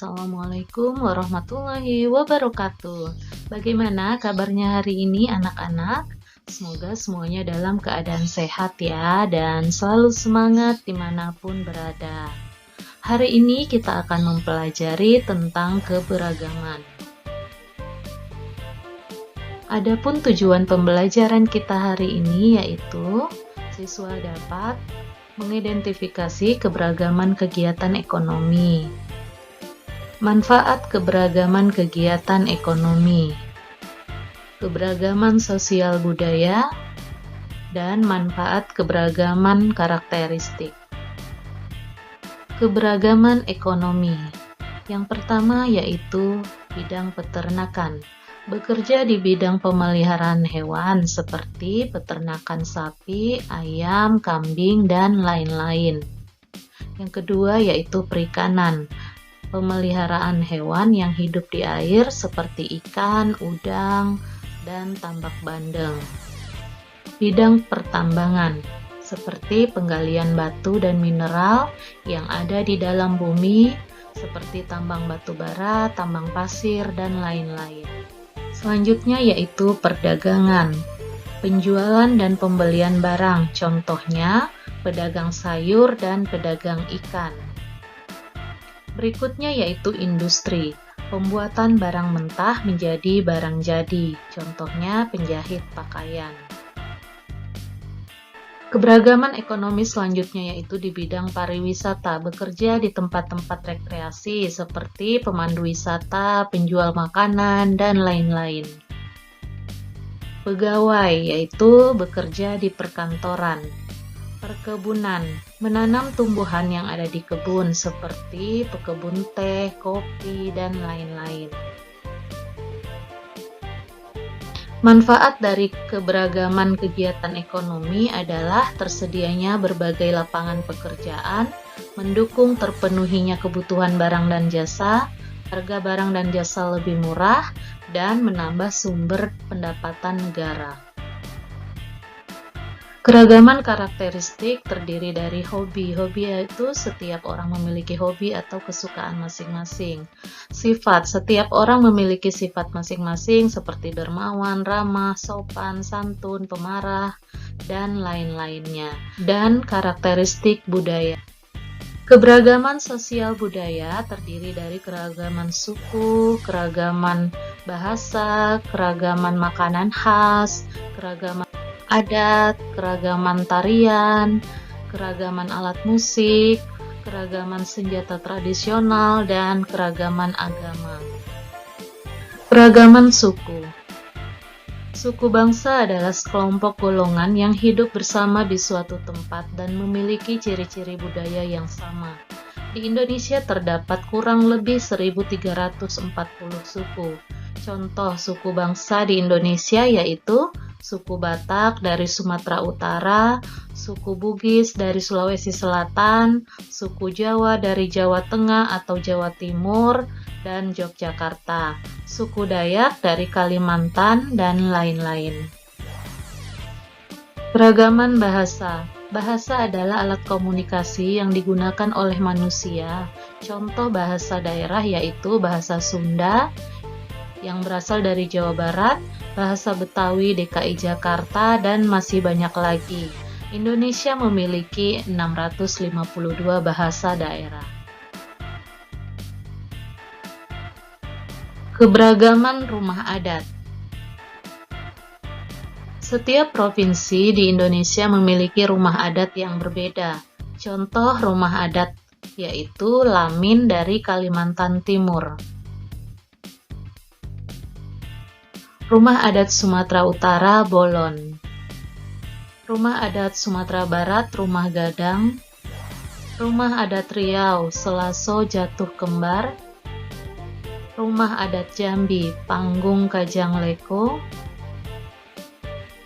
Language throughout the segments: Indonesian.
Assalamualaikum warahmatullahi wabarakatuh. Bagaimana kabarnya hari ini anak-anak? Semoga semuanya dalam keadaan sehat ya dan selalu semangat dimanapun berada. Hari ini kita akan mempelajari tentang keberagaman. Adapun tujuan pembelajaran kita hari ini yaitu siswa dapat mengidentifikasi keberagaman kegiatan ekonomi. Manfaat keberagaman kegiatan ekonomi, keberagaman sosial budaya, dan manfaat keberagaman karakteristik. Keberagaman ekonomi. Yang pertama yaitu bidang peternakan. Bekerja di bidang pemeliharaan hewan seperti peternakan sapi, ayam, kambing, dan lain-lain. Yang kedua yaitu perikanan. Pemeliharaan hewan yang hidup di air seperti ikan, udang, dan tambak bandeng. Bidang pertambangan seperti penggalian batu dan mineral yang ada di dalam bumi seperti tambang batu bara, tambang pasir, dan lain-lain. Selanjutnya yaitu perdagangan, penjualan dan pembelian barang, contohnya pedagang sayur dan pedagang ikan. Berikutnya yaitu industri, pembuatan barang mentah menjadi barang jadi, contohnya penjahit pakaian. Keberagaman ekonomi selanjutnya yaitu di bidang pariwisata, bekerja di tempat-tempat rekreasi seperti pemandu wisata, penjual makanan, dan lain-lain. Pegawai yaitu bekerja di perkantoran. Perkebunan, menanam tumbuhan yang ada di kebun seperti pekebun teh, kopi, dan lain-lain. Manfaat dari keberagaman kegiatan ekonomi adalah tersedianya berbagai lapangan pekerjaan, mendukung terpenuhinya kebutuhan barang dan jasa, harga barang dan jasa lebih murah, dan menambah sumber pendapatan negara. Keragaman karakteristik terdiri dari hobi. Hobi yaitu setiap orang memiliki hobi atau kesukaan masing-masing. Sifat, setiap orang memiliki sifat masing-masing seperti dermawan, ramah, sopan, santun, pemarah, dan lain-lainnya. Dan karakteristik budaya. Keberagaman sosial budaya terdiri dari keragaman suku, keragaman bahasa, keragaman makanan khas, keragaman adat, keragaman tarian, keragaman alat musik, keragaman senjata tradisional, dan keragaman agama. Keragaman suku. Suku bangsa adalah sekelompok golongan yang hidup bersama di suatu tempat dan memiliki ciri-ciri budaya yang sama. Di Indonesia terdapat kurang lebih 1.340 suku. Contoh suku bangsa di Indonesia yaitu suku Batak dari Sumatera Utara, suku Bugis dari Sulawesi Selatan, suku Jawa dari Jawa Tengah atau Jawa Timur, dan Yogyakarta, suku Dayak dari Kalimantan, dan lain-lain. Keragaman bahasa. Bahasa adalah alat komunikasi yang digunakan oleh manusia. Contoh bahasa daerah yaitu bahasa Sunda yang berasal dari Jawa Barat, bahasa Betawi DKI Jakarta, dan masih banyak lagi. Indonesia memiliki 652 bahasa daerah. Keberagaman rumah adat. Setiap provinsi di Indonesia memiliki rumah adat yang berbeda. Contoh rumah adat yaitu Lamin dari Kalimantan Timur. Rumah adat Sumatera Utara, Bolon. Rumah adat Sumatera Barat, Rumah Gadang. Rumah adat Riau, Selaso Jatuh Kembar. Rumah adat Jambi, Panggung Kajang Leko.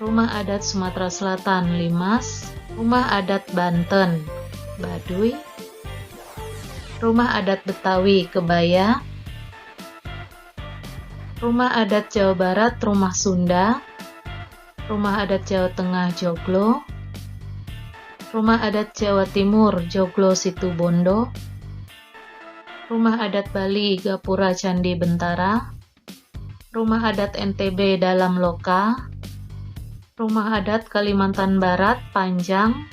Rumah adat Sumatera Selatan, Limas. Rumah adat Banten, Baduy. Rumah adat Betawi, Kebaya. Rumah adat Jawa Barat, Rumah Sunda. Rumah adat Jawa Tengah, Joglo. Rumah adat Jawa Timur, Joglo Situbondo. Rumah Adat Bali Gapura Candi Bentara, Rumah Adat NTB Dalam Loka, Rumah Adat Kalimantan Barat Panjang,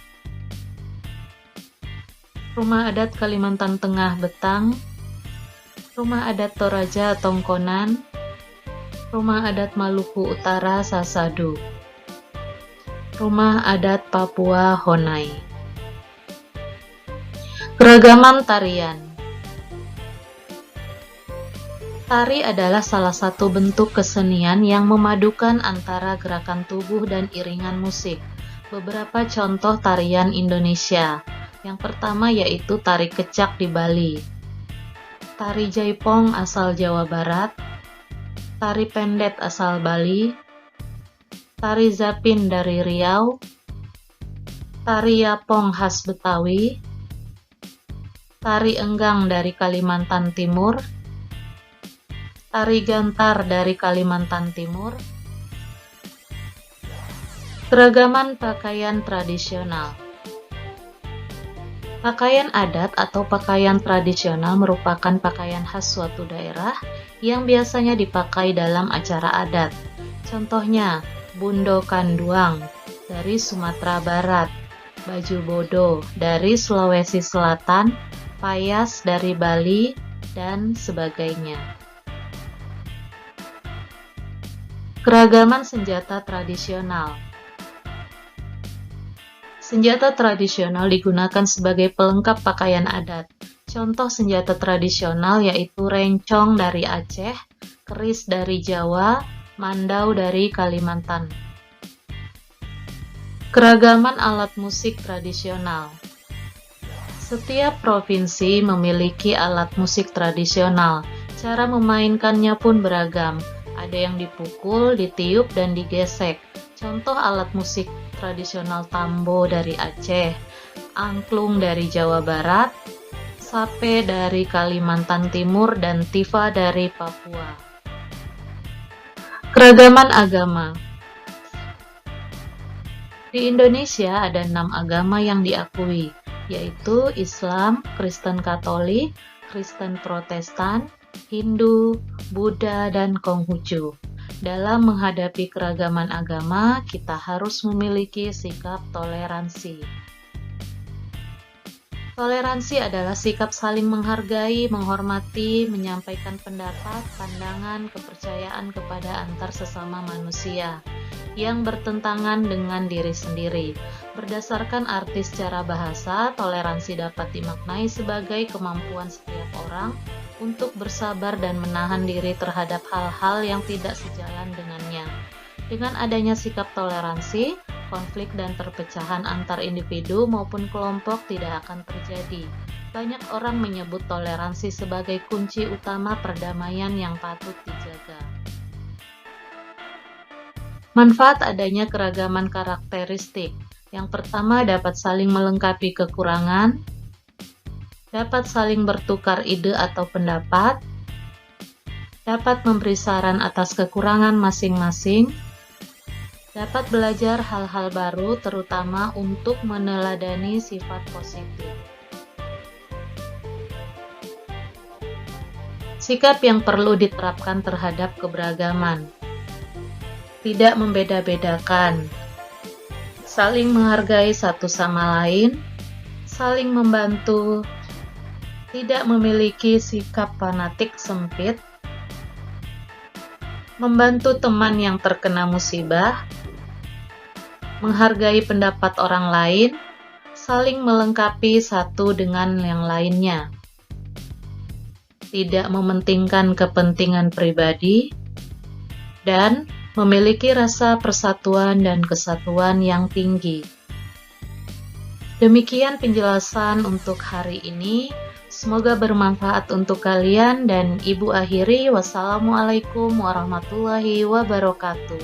Rumah Adat Kalimantan Tengah Betang, Rumah Adat Toraja Tongkonan, Rumah Adat Maluku Utara Sasadu, Rumah Adat Papua Honai. Keragaman tarian. Tari adalah salah satu bentuk kesenian yang memadukan antara gerakan tubuh dan iringan musik. Beberapa contoh tarian Indonesia. Yang pertama yaitu tari kecak di Bali, tari jaipong asal Jawa Barat, tari pendet asal Bali, tari zapin dari Riau, tari yapong khas Betawi, tari enggang dari Kalimantan Timur, tari gantar dari Kalimantan Timur. Keragaman pakaian tradisional. Pakaian adat atau pakaian tradisional merupakan pakaian khas suatu daerah yang biasanya dipakai dalam acara adat. Contohnya, bundo kanduang dari Sumatera Barat, baju bodo dari Sulawesi Selatan, payas dari Bali, dan sebagainya. Keragaman senjata tradisional. Senjata tradisional digunakan sebagai pelengkap pakaian adat. Contoh senjata tradisional yaitu rencong dari Aceh, keris dari Jawa, mandau dari Kalimantan. Keragaman alat musik tradisional. Setiap provinsi memiliki alat musik tradisional. Cara memainkannya pun beragam. Ada yang dipukul, ditiup, dan digesek. Contoh alat musik tradisional tambo dari Aceh, angklung dari Jawa Barat, sape dari Kalimantan Timur, dan tifa dari Papua. Keragaman agama. Di Indonesia ada 6 agama yang diakui, yaitu Islam, Kristen Katolik, Kristen Protestan, Hindu, Buddha, dan Konghucu. Dalam menghadapi keragaman agama, kita harus memiliki sikap toleransi. Toleransi adalah sikap saling menghargai, menghormati, menyampaikan pendapat, pandangan, kepercayaan kepada antar sesama manusia yang bertentangan dengan diri sendiri. Berdasarkan arti secara bahasa, toleransi dapat dimaknai sebagai kemampuan setiap orang untuk bersabar dan menahan diri terhadap hal-hal yang tidak sejalan dengannya. Dengan adanya sikap toleransi, konflik dan perpecahan antar individu maupun kelompok tidak akan terjadi. Banyak orang menyebut toleransi sebagai kunci utama perdamaian yang patut dijaga. Manfaat adanya keragaman karakteristik. Yang pertama, dapat saling melengkapi kekurangan, dapat saling bertukar ide atau pendapat, dapat memberi saran atas kekurangan masing-masing, dapat belajar hal-hal baru terutama untuk meneladani sifat positif. Sikap yang perlu diterapkan terhadap keberagaman. Tidak membeda-bedakan, saling menghargai satu sama lain, saling membantu, tidak memiliki sikap fanatik sempit, membantu teman yang terkena musibah, menghargai pendapat orang lain, saling melengkapi satu dengan yang lainnya, tidak mementingkan kepentingan pribadi, dan memiliki rasa persatuan dan kesatuan yang tinggi. Demikian penjelasan untuk hari ini. Semoga bermanfaat untuk kalian dan Ibu akhiri. Wassalamualaikum warahmatullahi wabarakatuh.